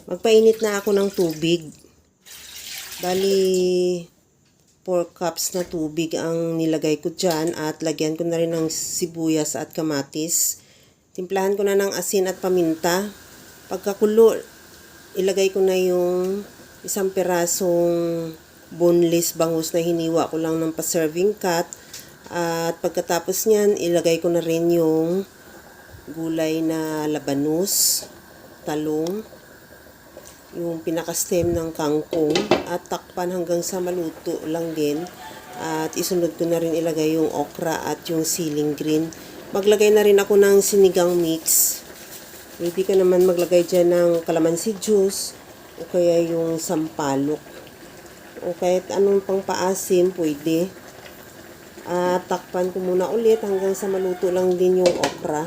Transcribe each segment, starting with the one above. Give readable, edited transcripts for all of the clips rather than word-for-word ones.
Magpainit na ako ng tubig. Bali, 4 cups na tubig ang nilagay ko dyan at lagyan ko na rin ng sibuyas at kamatis. Timplahan ko na ng asin at paminta. Pagkakulo, ilagay ko na yung isang pirasong boneless bangus na hiniwa ko lang ng pa-serving cut. At pagkatapos niyan, ilagay ko na rin yung gulay na labanus, talong, yung pinaka-stem ng kangkong at takpan hanggang sa maluto lang din. At isunod ko na rin ilagay yung okra at yung siling green. Maglagay na rin ako ng sinigang mix. Pwede ka naman maglagay dyan ng calamansi juice o kaya yung sampalok. O kahit anong pang paasim, pwede. At takpan ko muna ulit hanggang sa maluto lang din yung okra.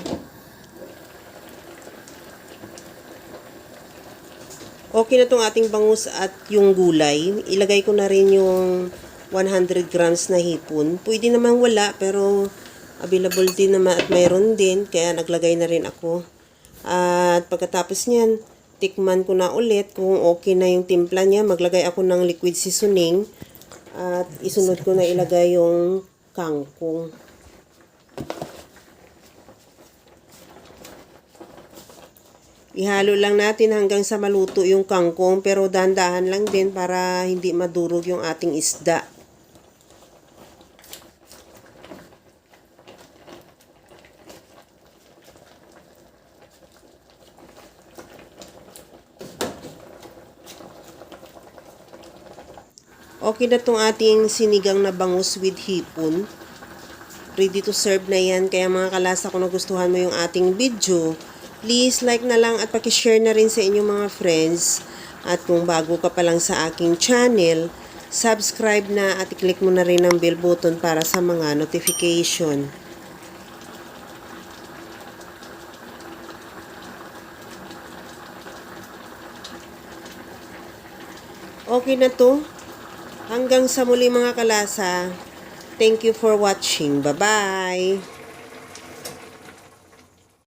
Okay na itong ating bangus at yung gulay. Ilagay ko na rin yung 100 grams na hipon. Pwede naman wala, pero available din naman at mayroon din. Kaya naglagay na rin ako. At pagkatapos niyan, tikman ko na ulit kung okay na yung timpla niya. Maglagay ako ng liquid seasoning. At isunod ko na ilagay yung kangkong. Ihalo lang natin hanggang sa maluto yung kangkong, pero dahan-dahan lang din para hindi madurog yung ating isda. Okay na tong ating sinigang na bangus with hipon. Ready to serve na yan. Kaya mga kalasa, kung nagustuhan mo yung ating video, please like na lang at pakishare na rin sa inyong mga friends. At kung bago ka pa lang sa aking channel, subscribe na at i-click mo na rin ang bell button para sa mga notification. Okay na to. Hanggang sa muli mga kalasa. Thank you for watching. Bye-bye!